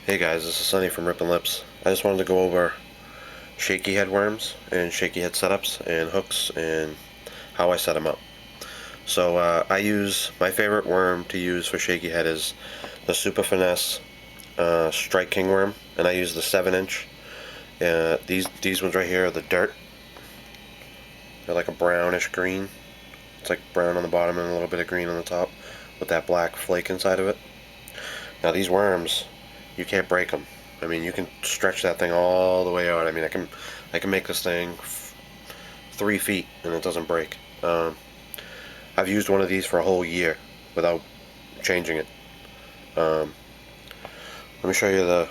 Hey guys, this is Sunny from Rippin' Lips. I just wanted to go over shaky head worms and shaky head setups and hooks and how I set them up. So I use, my favorite worm to use for shaky head is the Super Finesse Strike King worm, and I use the 7-inch. These ones right here are the dirt. They're like a brownish green. It's like brown on the bottom and a little bit of green on the top with that black flake inside of it. Now these worms, you can't break them. I mean, you can stretch that thing all the way out. I mean, I can make this thing 3 feet and it doesn't break. I've used one of these for a whole year without changing it. Let me show you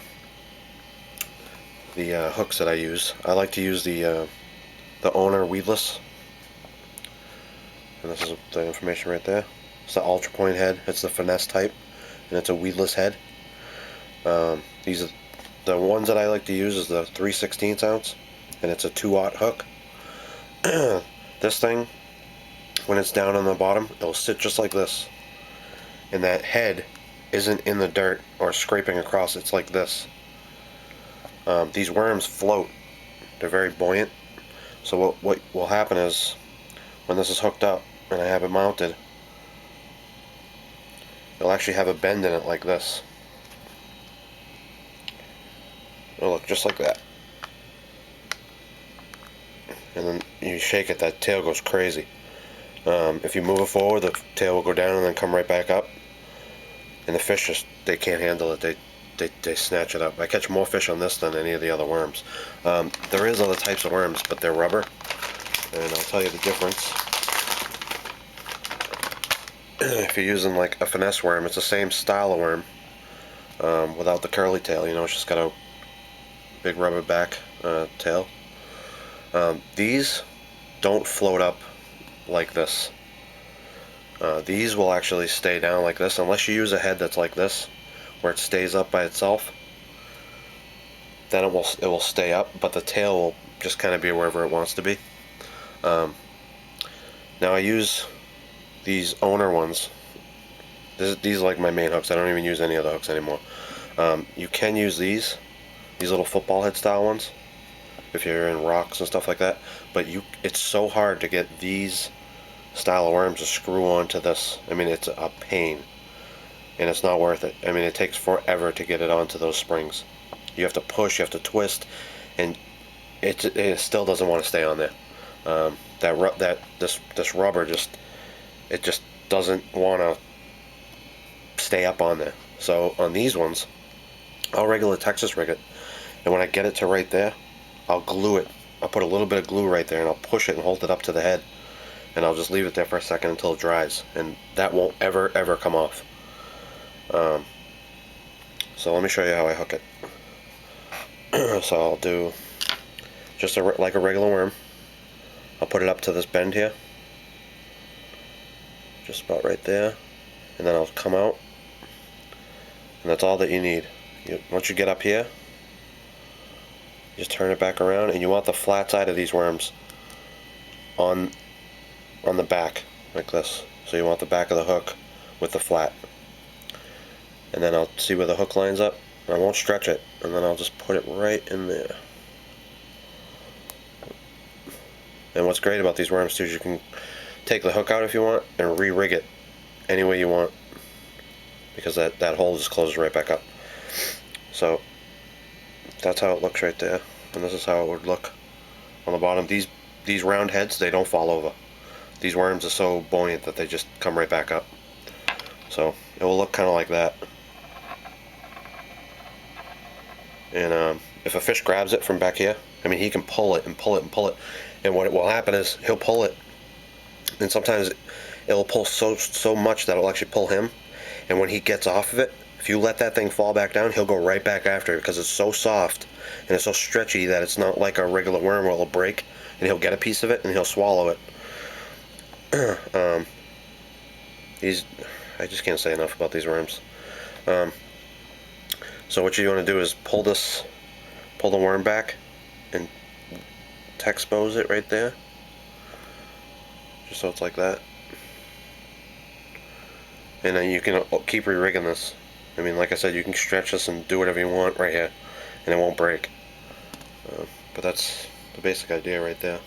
the hooks that I use. I like to use the Owner Weedless, and this is the information right there. It's the Ultra Point head. It's the finesse type, and it's a weedless head. These are the ones that I like to use is the 3/16 ounce, and it's a 2/0 hook. This thing, when it's down on the bottom, it'll sit just like this, and that head isn't in the dirt or scraping across. It's like this. These worms float. They're very buoyant. So what will happen is, when this is hooked up and I have it mounted, it'll actually have a bend in it like this. It'll look just like that. And then you shake it, that tail goes crazy. If you move it forward, the tail will go down and then come right back up. And the fish just, they can't handle it. They snatch it up. I catch more fish on this than any of the other worms. There is other types of worms, but they're rubber. And I'll tell you the difference. If you're using like a finesse worm, it's the same style of worm, without the curly tail. You know, it's just got a big rubber back tail. These don't float up like this. These will actually stay down like this unless you use a head that's like this, where it stays up by itself. Then it will stay up, but the tail will just kind of be wherever it wants to be. Now I use these Owner ones. These are like my main hooks. I don't even use any other hooks anymore. You can use these little football head style ones if you're in rocks and stuff like that, but it's so hard to get these style of worms to screw onto this. I mean, it's a pain, and it's not worth it. I mean, it takes forever to get it onto those springs. You have to push, you have to twist, and it still doesn't want to stay on there. This rubber just doesn't want to stay up on there. So on these ones, I'll regular Texas rig it, and when I get it to right there, I'll glue it. I'll put a little bit of glue right there, and I'll push it and hold it up to the head, and I'll just leave it there for a second until it dries, and that won't ever come off. So let me show you how I hook it. So I'll do just like a regular worm. I'll put it up to this bend here, just about right there, and then I'll come out, and that's all that you need. Once you get up here, just turn it back around, and you want the flat side of these worms on the back like this. So you want the back of the hook with the flat, and then I'll see where the hook lines up. I won't stretch it, and then I'll just put it right in there. And what's great about these worms too is you can take the hook out if you want and re-rig it any way you want, because that hole just closes right back up. So that's how it looks right there, and this is how it would look on the bottom. These round heads, they don't fall over. These worms are so buoyant that they just come right back up. So it will look kind of like that. And if a fish grabs it from back here, I mean, he can pull it and pull it and pull it, and what will happen is he'll pull it, and sometimes it'll pull so much that it'll actually pull him, and when he gets off of it, if you let that thing fall back down, he'll go right back after it, because it's so soft and it's so stretchy that it's not like a regular worm where it'll break, and he'll get a piece of it and he'll swallow it. I just can't say enough about these worms. So what you want to do is pull the worm back and expose it right there, just so it's like that. And then you can keep re-rigging this. I mean, like I said, you can stretch this and do whatever you want right here, and it won't break. But that's the basic idea right there.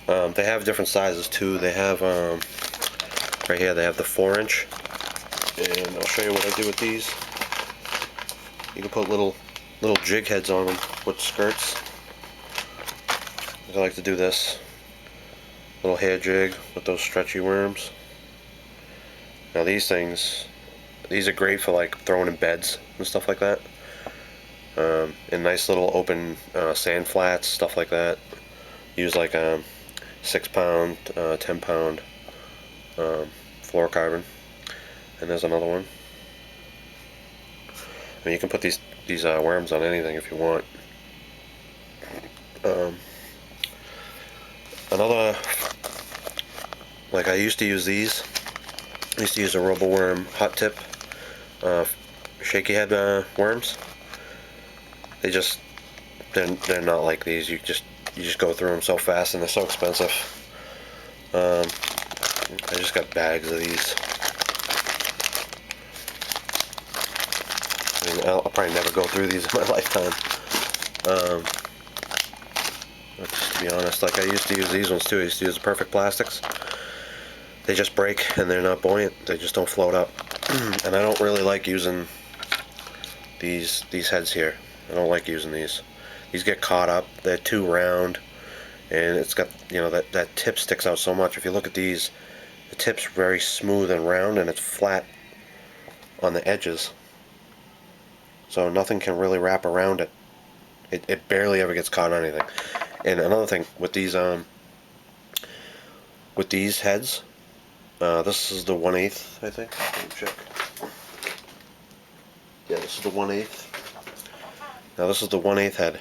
They have different sizes too. They have, right here, they have the 4-inch. And I'll show you what I do with these. You can put little jig heads on them with skirts. I like to do this. Little hair jig with those stretchy worms. Now these things, these are great for like throwing in beds and stuff like that. In nice little open sand flats, stuff like that. Use like a 6-pound, 10-pound fluorocarbon. And there's another one. I mean, you can put these worms on anything if you want. Another, like I used to use these. I used to use a Roboworm hot tip, Shaky head worms. They're not like these. You just go through them so fast, and they're so expensive. I just got bags of these. I mean, I'll probably never go through these in my lifetime. Just to be honest, like I used to use these ones too. I used to use the Perfect Plastics. They just break and they're not buoyant. They just don't float up. And I don't really like using these heads here. I don't like using these. These get caught up. They're too round, and it's got, you know, that tip sticks out so much. If you look at these, the tip's very smooth and round, and it's flat on the edges, so nothing can really wrap around it. It barely ever gets caught on anything. And another thing with these heads, this is the 1/8, I think. Let me check. Yeah, this is the 1/8. Now this is the 1/8 head.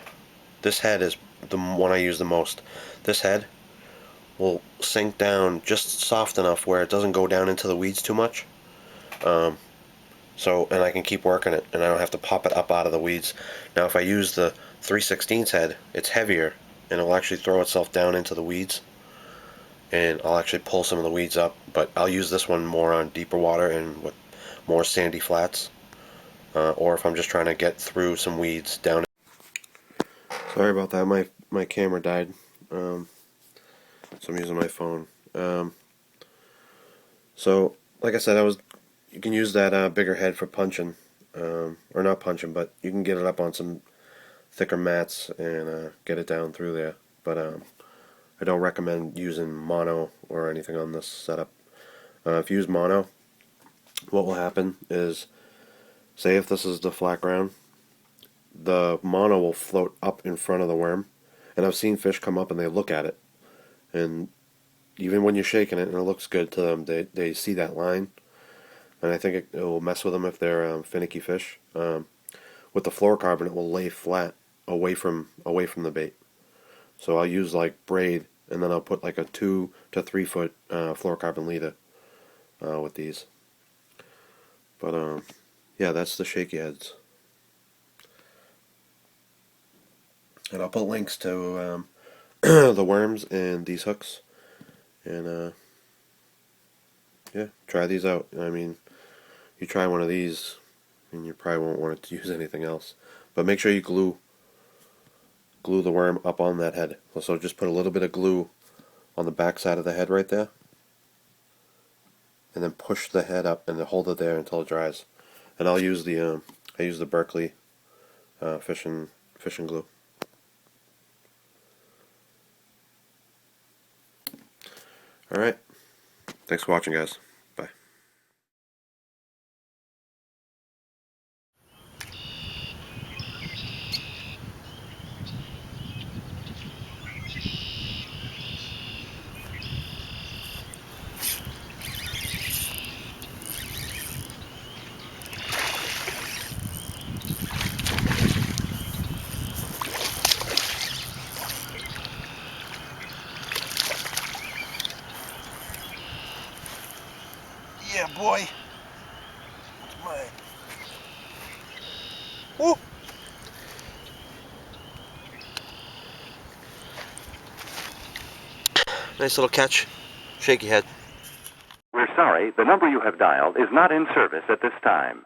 This head is the one I use the most. This head will sink down just soft enough where it doesn't go down into the weeds too much. And I can keep working it, and I don't have to pop it up out of the weeds. Now if I use the 3/16 head, it's heavier, and it'll actually throw itself down into the weeds, and I'll actually pull some of the weeds up. But I'll use this one more on deeper water and with more sandy flats, or if I'm just trying to get through some weeds down. Sorry about that, my camera died, so I'm using my phone. So like I said, you can use that bigger head for punching, or not punching, but you can get it up on some thicker mats and get it down through there. But I don't recommend using mono or anything on this setup. If you use mono, what will happen is, say if this is the flat ground, the mono will float up in front of the worm, and I've seen fish come up and they look at it, and even when you're shaking it and it looks good to them, they see that line, and I think it will mess with them if they're finicky fish. With the fluorocarbon, it will lay flat away from the bait. So I'll use like braid, and then I'll put like a 2 to 3 foot fluorocarbon leader with these. But yeah, that's the Shaky heads. And I'll put links to the worms and these hooks. And yeah, try these out. I mean, you try one of these, and you probably won't want to use anything else. But make sure you glue the worm up on that head. So just put a little bit of glue on the back side of the head right there, and then push the head up and then hold it there until it dries. And I'll use the Berkeley fishing glue. Alright, thanks for watching, guys. Bye. Yeah, boy. It's mine. Woo! Nice little catch. Shaky head. We're sorry, the number you have dialed is not in service at this time.